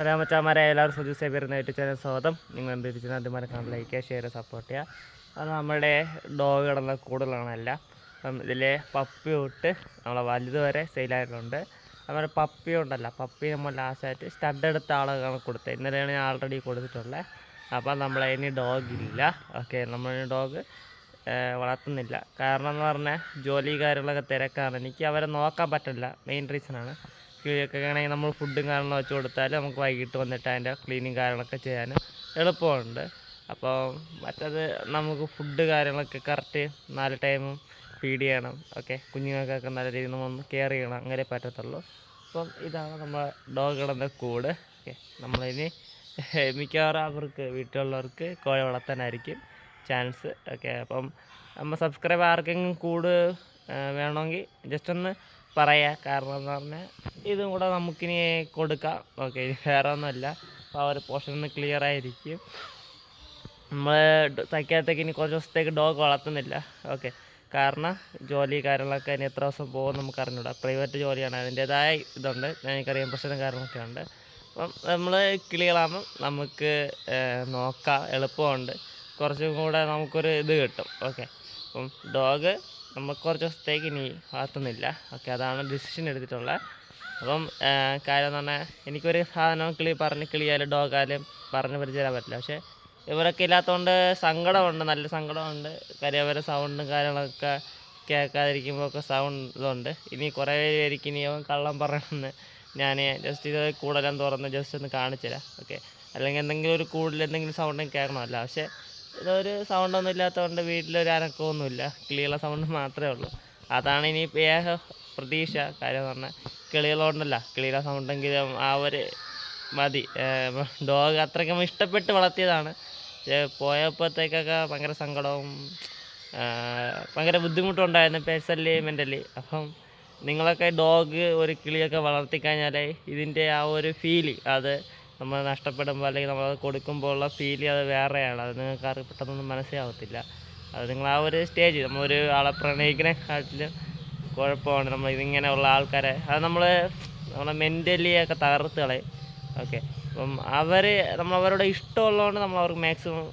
മച്ചാമാരെ എല്ലാവരും Suju സേബിയറിന് YouTube channel സ്വാഗതം. നിങ്ങൾ എന്തിരിച്ചാൽ അതുമാരെ കാണാൻ ലൈക്ക് ചെയ്യുക, ഷെയർ സപ്പോർട്ട് ചെയ്യുക. അത് നമ്മുടെ ഡോഗ് കിടന്ന കൂടുതലാണല്ല. അപ്പം ഇതിലെ പപ്പി തൊട്ട് നമ്മളെ വലുത് വരെ സെയിലായിട്ടുണ്ട്. നമ്മുടെ പപ്പി ഉണ്ടല്ല, പപ്പി നമ്മൾ ലാസ്റ്റായിട്ട് സ്റ്റഡ് എടുത്ത ആളാണ് കൊടുത്തത്. ഇന്നലെയാണ് ഞാൻ ആൾറെഡി കൊടുത്തിട്ടുള്ളത്. അപ്പം നമ്മളതിന് ഡോഗില്ല. Okay, നമ്മളിന് dog വളർത്തുന്നില്ല. കാരണം എന്ന് പറഞ്ഞാൽ ജോലി കാര്യങ്ങളൊക്കെ തിരക്കാണ്. എനിക്ക് അവരെ നോക്കാൻ പറ്റില്ല. മെയിൻ റീസണാണ്. കിളിയൊക്കെ ആണെങ്കിൽ നമ്മൾ ഫുഡും കാര്യങ്ങളും വെച്ച് കൊടുത്താൽ നമുക്ക് വൈകിട്ട് വന്നിട്ട് അതിൻ്റെ ക്ലീനിങ് കാര്യങ്ങളൊക്കെ ചെയ്യാൻ എളുപ്പമുണ്ട്. അപ്പോൾ മറ്റത് നമുക്ക് ഫുഡ് കാര്യങ്ങളൊക്കെ കറക്റ്റ് 4 ടൈമും ഫീഡ് ചെയ്യണം. ഓക്കെ, കുഞ്ഞുങ്ങൾക്കൊക്കെ നല്ല രീതിയിൽ നമ്മളൊന്ന് കെയർ ചെയ്യണം. അങ്ങനെ പറ്റത്തുള്ളൂ. അപ്പം ഇതാണ് നമ്മൾ ഡോഗ് കിടന്ന കൂട്. ഓക്കെ, നമ്മളിനി മിക്കവാറും അവർക്ക് വീട്ടിലുള്ളവർക്ക് കോഴി വളർത്താനായിരിക്കും ചാൻസ്. ഓക്കെ, അപ്പം നമ്മൾ സബ്സ്ക്രൈബ് ആർക്കെങ്കിലും കൂട് വേണമെങ്കിൽ ജസ്റ്റ് ഒന്ന് പറയാം. കാരണം എന്ന് പറഞ്ഞാൽ ഇതും കൂടെ നമുക്കിനി കൊടുക്കാം. ഓക്കെ, വേറെ ഒന്നുമല്ല. അപ്പോൾ ആ ഒരു പോർഷൻ ഒന്ന് ക്ലിയർ ആയിരിക്കും. നമ്മൾ തൽക്കാലത്തേക്ക് ഇനി കുറച്ച് ദിവസത്തേക്ക് ഡോഗ് വളർത്തുന്നില്ല. ഓക്കെ, കാരണം ജോലി കാര്യങ്ങളൊക്കെ ഇനി എത്ര ദിവസം പോകും നമുക്ക് അറിഞ്ഞൂടാ. പ്രൈവറ്റ് ജോലിയാണ്, അതിൻ്റേതായ ഇതുണ്ട്, എനിക്കറിയാം, പ്രശ്നം കാര്യങ്ങളൊക്കെ ഉണ്ട്. അപ്പം നമ്മൾ ക്ലിയറാകുമ്പം നമുക്ക് നോക്കാം, എളുപ്പമുണ്ട്. കുറച്ചും കൂടെ നമുക്കൊരു ഇത് കിട്ടും. ഓക്കെ, അപ്പം ഡോഗ് നമുക്ക് കുറച്ച് ദിവസത്തേക്ക് ഇനി വളർത്തുന്നില്ല. ഓക്കെ, അതാണ് ഡിസിഷൻ എടുത്തിട്ടുള്ളത്. അപ്പം കാര്യം എന്ന് പറഞ്ഞാൽ എനിക്കൊരു സാധനം കിളിയായാലും ഡോഗായാലും പറഞ്ഞ് പരിചയം പറ്റില്ല. പക്ഷേ ഇവരൊക്കെ ഇല്ലാത്തതുകൊണ്ട് സങ്കടമുണ്ട്, നല്ല സങ്കടമുണ്ട്. കാര്യം അവരെ സൗണ്ടും കാര്യങ്ങളൊക്കെ കേൾക്കാതിരിക്കുമ്പോൾ ഒക്കെ ഇതുണ്ട്. ഇനി കുറേ പേർക്ക് ഇനി കള്ളം പറയണമെന്ന് ഞാൻ ജസ്റ്റ് ഇത് കൂടുതലും തുറന്ന് ജസ്റ്റ് ഒന്ന് കാണിച്ചു തരാം. ഓക്കെ, അല്ലെങ്കിൽ എന്തെങ്കിലും ഒരു കൂടുതൽ എന്തെങ്കിലും സൗണ്ടും കേൾക്കണമല്ല. പക്ഷേ ഇതൊരു സൗണ്ടൊന്നും ഇല്ലാത്തതുകൊണ്ട് വീട്ടിലൊരു അനക്കമൊന്നുമില്ല, കിളിയുള്ള സൗണ്ട് മാത്രമേ ഉള്ളൂ. അതാണ് ഇനി ഏക പ്രതീക്ഷ. കാര്യം എന്ന് പറഞ്ഞാൽ കിളികളുണ്ടല്ല, കിളിയുടെ സൗണ്ടെങ്കിലും ആ ഒരു മതി. ഡോഗ് അത്രയ്ക്കും ഇഷ്ടപ്പെട്ട് വളർത്തിയതാണ്. പോയപ്പോഴത്തേക്കൊക്കെ ഭയങ്കര സങ്കടവും ഭയങ്കര ബുദ്ധിമുട്ടുണ്ടായിരുന്നു പേഴ്സണലി മെൻ്റലി. അപ്പം നിങ്ങളൊക്കെ ഡോഗ് ഒരു കിളിയൊക്കെ വളർത്തിക്കഴിഞ്ഞാൽ ഇതിൻ്റെ ആ ഒരു ഫീല് അത് നമ്മൾ നഷ്ടപ്പെടുമ്പോൾ അല്ലെങ്കിൽ നമ്മൾ കൊടുക്കുമ്പോൾ ഉള്ള ഫീല് അത് വേറെയാണ്. അത് നിങ്ങൾക്ക് ആർക്ക് പെട്ടെന്നൊന്നും മനസ്സിലാവത്തില്ല. അത് നിങ്ങൾ ആ ഒരു സ്റ്റേജ് നമ്മളൊരു ആളെ പ്രണയിക്കുന്നതിനെക്കാട്ടിലും കുഴപ്പമാണ് നമ്മൾ ഇതിങ്ങനെയുള്ള ആൾക്കാരെ. അത് നമ്മളെ മെൻ്റലിയൊക്കെ തകർത്ത് കളയും. ഓക്കെ, അപ്പം നമ്മളവരുടെ ഇഷ്ടമുള്ളതുകൊണ്ട് നമ്മൾ അവർക്ക് മാക്സിമം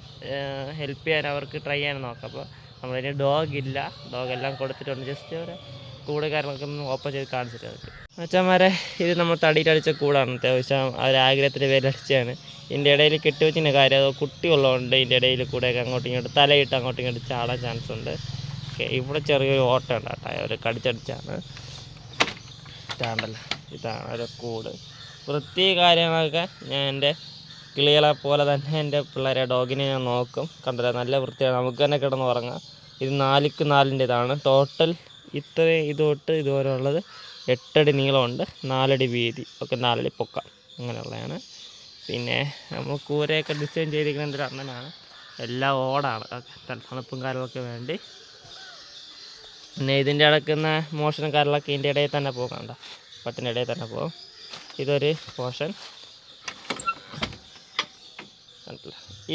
ഹെൽപ്പ് ചെയ്യാൻ അവർക്ക് ട്രൈ ചെയ്യാൻ നോക്കാം. അപ്പോൾ നമ്മളതിന് ഡോഗില്ല, ഡോഗെല്ലാം കൊടുത്തിട്ടുണ്ട്. ജസ്റ്റ് ഒരു കൂട് കാര്യങ്ങളൊക്കെ ഒന്ന് ഓപ്പൺ ചെയ്ത് കാണിച്ചിട്ട് അവർക്ക്. അച്ഛന്മാരെ, ഇത് നമ്മൾ തടിയിലടിച്ച കൂടാണ്. അത്യാവശ്യം അവരാഗ്രഹത്തിൻ്റെ പേരിലടിച്ചതാണ്. ഇതിൻ്റെ ഇടയിൽ കെട്ടിവെച്ചിൻ്റെ കാര്യം അത് കുട്ടിയുള്ളതുകൊണ്ട് ഇതിൻ്റെ ഇടയിൽ കൂടെയൊക്കെ അങ്ങോട്ടും ഇങ്ങോട്ടും തലയിട്ട് അങ്ങോട്ടും ഇങ്ങോട്ടും ചാടാൻ ചാൻസ് ഉണ്ട്. ഓക്കെ, ഇവിടെ ചെറിയൊരു ഓട്ടം ഉണ്ട് കേട്ടോ, അവർ കടിച്ചടിച്ചാണ്. സ്റ്റാൻഡല്ല, ഇതാണ് ഒരു കൂട്. വൃത്തി കാര്യങ്ങളൊക്കെ ഞാൻ എൻ്റെ കിളികളെ പോലെ തന്നെ എൻ്റെ പിള്ളേരെ ഡോഗിനെ ഞാൻ നോക്കും. കണ്ടല്ലോ, നല്ല വൃത്തിയാണ്, നമുക്ക് തന്നെ കിടന്ന് ഉറങ്ങാം. ഇത് 4x 4 ഇതാണ് ടോട്ടൽ. ഇത്രയും ഇത് തൊട്ട് ഇതുവരെ ഉള്ളത് 8 അടി നീളമുണ്ട്, 4 അടി വീതി. ഒക്കെ 4 അടി പൊക്കം, അങ്ങനെയുള്ളതാണ്. പിന്നെ നമ്മൾ കൂരയൊക്കെ ഡിസൈൻ ചെയ്തിരിക്കുന്ന ഒരു അണ്ണനാണ്. എല്ലാം ഓടാണ്. തണുപ്പും കാര്യങ്ങളൊക്കെ വേണ്ടി. പിന്നെ ഇതിൻ്റെ ഇടയ്ക്കുന്ന മോഷനും കാര്യങ്ങളൊക്കെ ഇതിൻ്റെ ഇടയിൽ തന്നെ പോകണ്ട, പട്ടിൻ്റെ ഇടയിൽ തന്നെ പോകും. ഇതൊരു പോർഷൻ,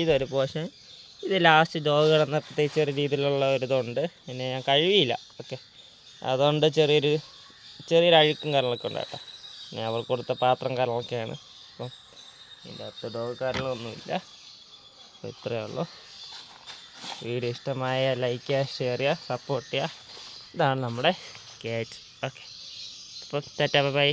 ഇതൊരു പോർഷൻ. ഇത് ലാസ്റ്റ് ഡോഗ് കിടന്ന പ്രത്യേകിച്ച് ഒരു രീതിയിലുള്ള ഒരിതുണ്ട്. പിന്നെ ഞാൻ കഴുകിയില്ല. ഓക്കെ, അതുകൊണ്ട് ചെറിയൊരു അഴുക്കും കാര്യങ്ങളൊക്കെ ഉണ്ട് കേട്ടോ. പിന്നെ അവർക്ക് കൊടുത്ത പാത്രം കാര്യങ്ങളൊക്കെയാണ്. അപ്പം ഇതിൻ്റെ അകത്ത് ഡോഗ് കാര്യങ്ങളൊന്നുമില്ല. അപ്പോൾ ഇത്രയേ ഉള്ളൂ. വീഡിയോ ഇഷ്ടമായ ലൈക്ക് ചെയ്യുക, ഷെയർ ചെയ്യുക, സപ്പോർട്ട് ചെയ്യുക. ഇതാണ് നമ്മുടെ ക്യാറ്റ്. ഓക്കെ, അപ്പോൾ ടാറ്റാ ബൈ.